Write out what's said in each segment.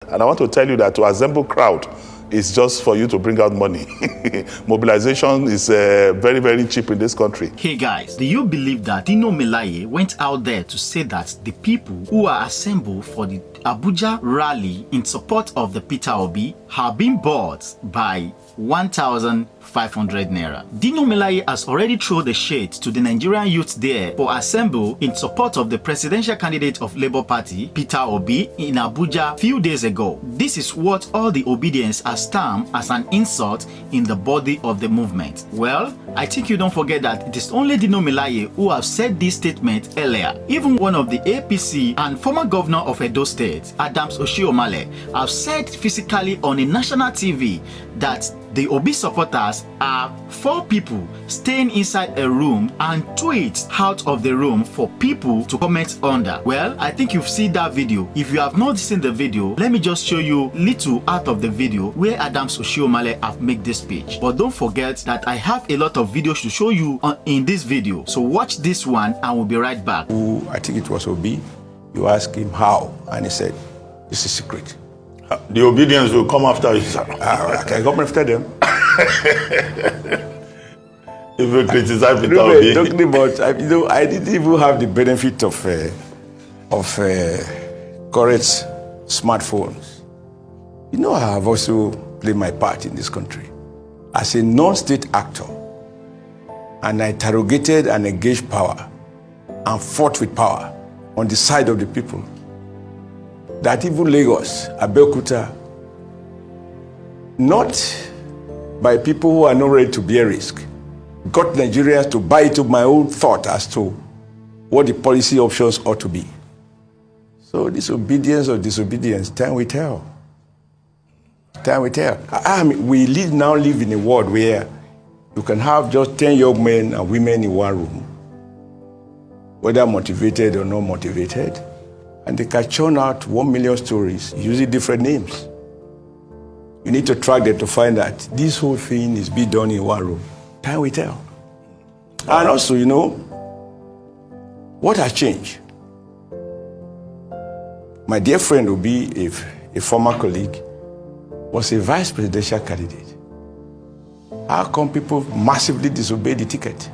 And I want to tell you that to assemble crowd is just for you to bring out money. Mobilization is very, very cheap in this country. Hey guys, do you believe that Dino Melaye went out there to say that the people who are assembled for the Abuja rally in support of the Peter Obi have been bought by 1,500 Naira? Dino Melaye has already thrown the shade to the Nigerian youth there for assemble in support of the presidential candidate of Labour Party, Peter Obi, in Abuja a few days ago. This is what all the Obedience has termed as an insult in the body of the movement. Well, I think you don't forget that it is only Dino Melaye who have said this statement earlier. Even one of the APC and former governor of Edo State, Adams Oshiomhole, have said physically on a national TV that the Obi supporters are 4 people staying inside a room and tweet out of the room for people to comment under. Well, I think you've seen that video. If you have not seen the video, let me just show you little out of the video where Adams Oshiomhole have made this speech. But don't forget that I have a lot of videos to show you in this video. So watch this one and we'll be right back. I think it was Obi. You asked him how, and he said, "This is secret." The Obedience will come after you, sir. I can come after them. If you criticize Peter Obi. Talking about, I didn't even have the benefit of correct smartphones. I have also played my part in this country as a non-state actor, and I interrogated and engaged power and fought with power on the side of the people. That even Lagos, Abuja, not by people who are not ready to bear risk, got Nigerians to buy into my own thought as to what the policy options ought to be. So disobedience or disobedience, time will tell. Time will tell. We now live in a world where you can have just 10 young men and women in one room, whether motivated or not motivated, and they can churn out 1 million stories using different names. You need to track them to find that this whole thing is being done in one room. Time will tell. And also, what has changed? My dear friend will be a former colleague, was a vice presidential candidate. How come people massively disobey the ticket?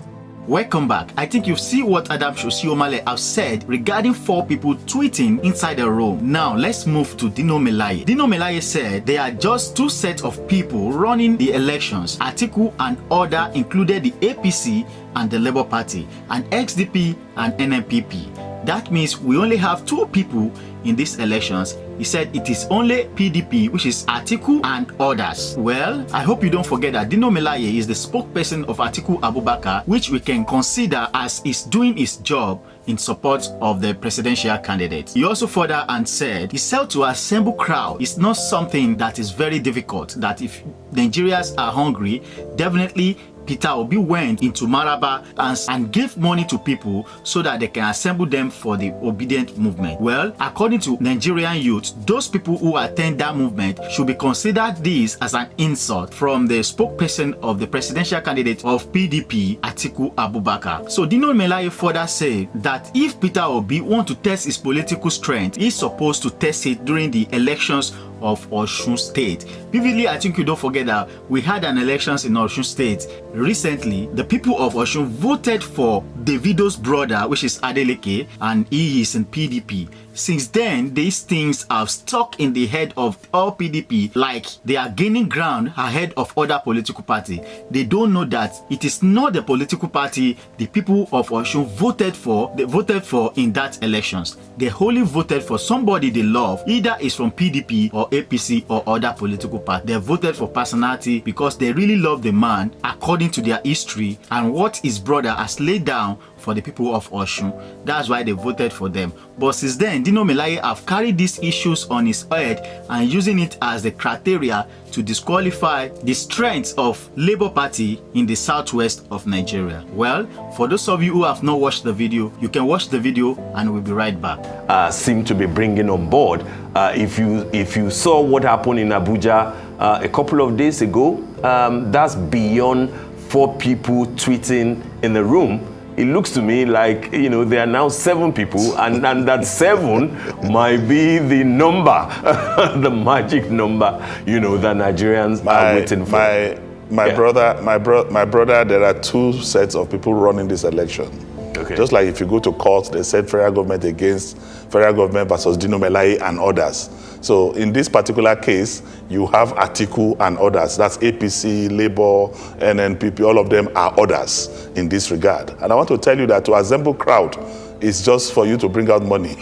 Welcome back. I think you see what Adams Oshiomhole have said regarding 4 people tweeting inside a room. Now let's move to Dino Melaye. Dino Melaye said there are just 2 sets of people running the elections. Atiku and other included the APC and the Labour Party, and XDP and NNPP. That means we only have 2 people in these elections. He said it is only PDP, which is Atiku and others. Well, I hope you don't forget that Dino Melaye is the spokesperson of Atiku Abubakar, which we can consider as is doing his job in support of the presidential candidate. He also further and said he said to assemble crowd is not something that is very difficult, that if Nigerians are hungry, definitely Peter Obi went into Maraba and gave money to people so that they can assemble them for the Obidient movement. Well, according to Nigerian youth, those people who attend that movement should be considered this as an insult from the spokesperson of the presidential candidate of PDP, Atiku Abubakar. So Dino Melaye further said that if Peter Obi wants to test his political strength, he's supposed to test it during the elections of Osun State. Vividly, I think you don't forget that we had an elections in Osun State recently. The people of Osun voted for Davido's brother, which is Adeleke, and he is in PDP. Since then, these things have stuck in the head of all PDP like they are gaining ground ahead of other political party. They don't know that it is not the political party the people of Osun voted for in that elections. They only voted for somebody they love, either is from PDP or APC or other political party. They voted for personality because they really love the man according to their history and what his brother has laid down for the people of Osun. That's why they voted for them. But since then, Dino Melaye have carried these issues on his head and using it as the criteria to disqualify the strength of Labour Party in the southwest of Nigeria. Well, for those of you who have not watched the video, you can watch the video and we'll be right back. Seem to be bringing on board. If you saw what happened in Abuja a couple of days ago, that's beyond 4 people tweeting in the room. it looks to me like, there are now 7 people, and that 7 might be the number, the magic number, that Nigerians are waiting for. My brother, there are 2 sets of people running this election. Okay. Just like if you go to court, they said federal government against federal government versus Dino Melaye and others. So in this particular case, you have Atiku and others. That's APC, Labour, NNPP, all of them are others in this regard. And I want to tell you that to assemble crowd is just for you to bring out money.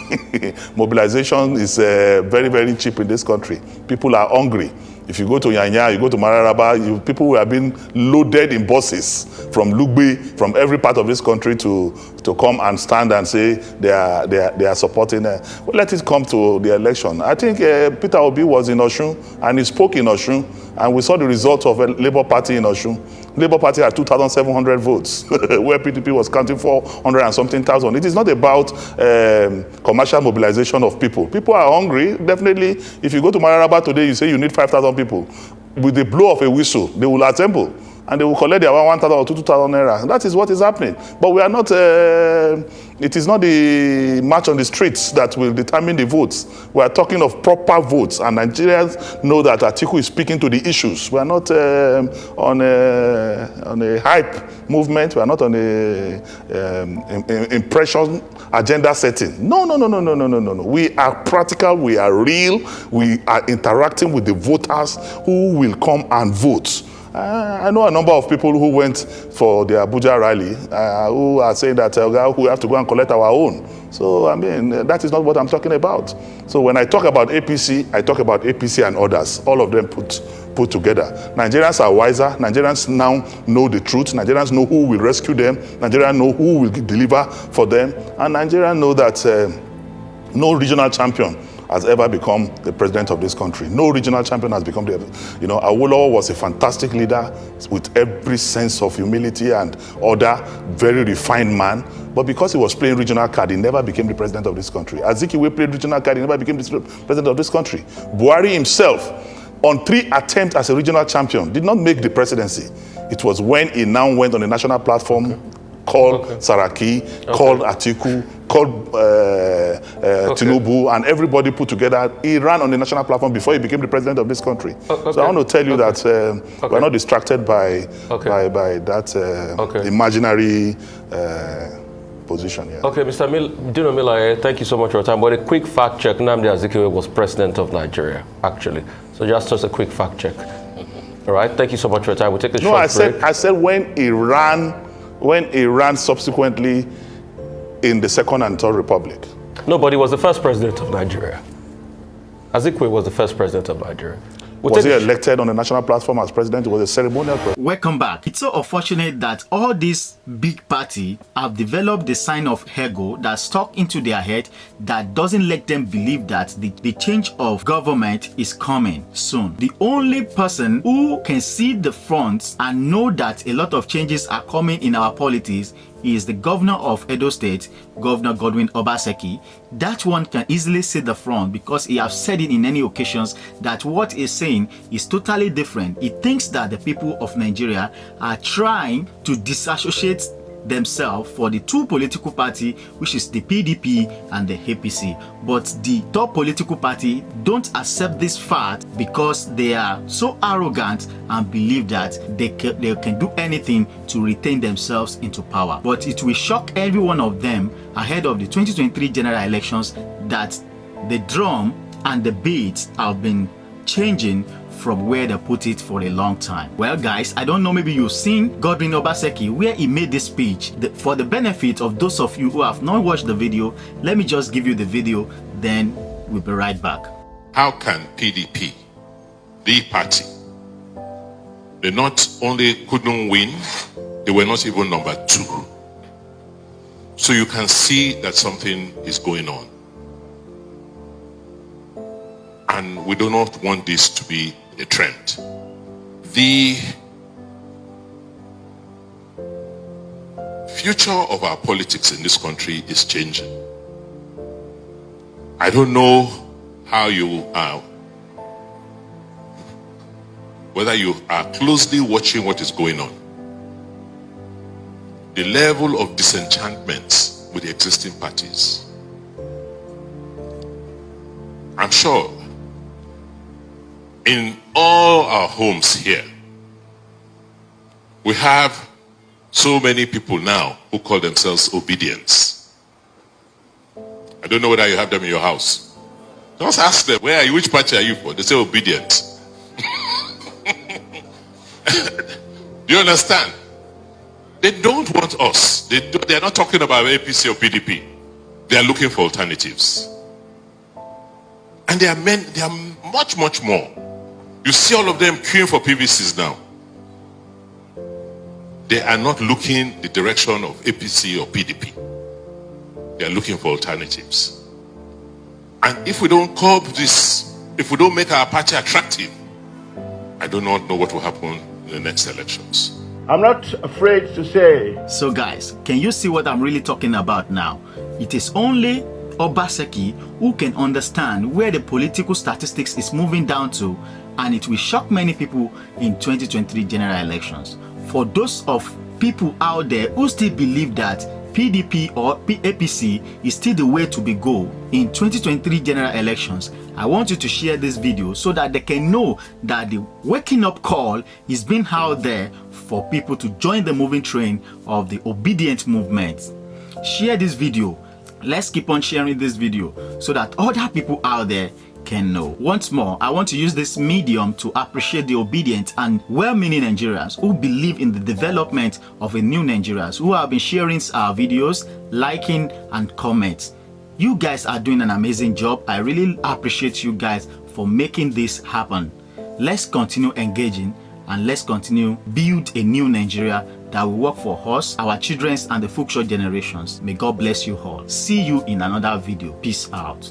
Mobilization is very, very cheap in this country. People are hungry. If you go to Yanya, you go to Mararaba, people who have been loaded in buses from Lugbe, from every part of this country to come and stand and say they are supporting. Well, let it come to the election. I think Peter Obi was in Osun and he spoke in Osun, and we saw the result of a Labour Party in Osun. Labour Party had 2,700 votes, where PDP was counting 400 and something thousand. It is not about commercial mobilization of people. People are hungry. Definitely, if you go to Mararaba today, you say you need 5,000 people. With the blow of a whistle, they will assemble and they will collect their 1,000 or 2,000 naira. That is what is happening. But we are not, it is not the march on the streets that will determine the votes. We are talking of proper votes, and Nigerians know that Atiku is speaking to the issues. We are not on a hype movement. We are not on a impression agenda setting. No. We are practical, we are real, we are interacting with the voters who will come and vote. I know a number of people who went for the Abuja rally who are saying that we have to go and collect our own. So, I mean, that is not what I'm talking about. So when I talk about APC, I talk about APC and others, all of them put together. Nigerians are wiser. Nigerians now know the truth. Nigerians know who will rescue them. Nigerians know who will deliver for them. And Nigerians know that no regional champion has ever become the president of this country. No regional champion has become the, Awolowo was a fantastic leader with every sense of humility and order, very refined man. But because he was playing regional card, he never became the president of this country. Azikiwe played regional card, he never became the president of this country. Buhari himself, on 3 attempts as a regional champion, did not make the presidency. It was when he now went on a national platform, called Saraki, called Atiku, called Tinubu, and everybody put together. He ran on the national platform before he became the president of this country. So I want to tell you that we're not distracted by that imaginary position here. Okay, Mr. Dino Melaye, thank you so much for your time. But a quick fact check, Nnamdi Azikiwe was president of Nigeria, actually. So just a quick fact check. All right, thank you so much for your time. We'll take a short break. I said when he ran subsequently in the Second and Third Republic. No, but he was the first president of Nigeria. Azikiwe was the first president of Nigeria. Was he elected on the national platform as president? It was a ceremonial president. Welcome back. It's so unfortunate that all these big parties have developed the sign of ego that stuck into their head that doesn't let them believe that the change of government is coming soon. The only person who can see the front and know that a lot of changes are coming in our politics is the governor of Edo State, Governor Godwin Obaseki. That one can easily see the front because he has said it in many occasions that what he's saying is totally different. He thinks that the people of Nigeria are trying to disassociate themselves for the 2 political parties, which is the PDP and the APC. But the top political party don't accept this fact because they are so arrogant and believe that they can do anything to retain themselves into power. But it will shock every one of them ahead of the 2023 general elections that the drum and the beats have been changing from where they put it for a long time. Well, guys, I don't know, maybe you've seen Godwin Obaseki where he made this speech. For the benefit of those of you who have not watched the video, let me just give you the video, then we'll be right back. How can PDP, the party, they not only couldn't win, they were not even number 2. So you can see that something is going on. And we do not want this to be a trend. The future of our politics in this country is changing. I don't know how you are, whether you are closely watching what is going on. the level of disenchantment with the existing parties. I'm sure in all our homes here, we have so many people now who call themselves Obedients. I don't know whether you have them in your house. Just ask them, where are you? Which party are you for? They say Obedient. Do you understand? They don't want us. They're not talking about APC or PDP. They are looking for alternatives. And they are much, much more. You see all of them queuing for PVCs now. They are not looking the direction of APC or PDP. They are looking for alternatives. And if we don't curb this, if we don't make our party attractive, I do not know what will happen in the next elections. I'm not afraid to say. So guys, can you see what I'm really talking about now? It is only Obaseki who can understand where the political statistics is moving down to, and it will shock many people in 2023 general elections. For those of people out there who still believe that PDP or APC is still the way to be go in 2023 general elections, I want you to share this video so that they can know that the waking up call is being out there for people to join the moving train of the Obidient movement. Share this video. Let's keep on sharing this video so that other people out there can know. Once more, I want to use this medium to appreciate the obedient and well-meaning Nigerians who believe in the development of a new Nigerians, who have been sharing our videos, liking and comments. You guys are doing an amazing job. I really appreciate you guys for making this happen. Let's continue engaging and let's continue build a new Nigeria that will work for us, our children and the future generations. May God bless you all. See you in another video. Peace out.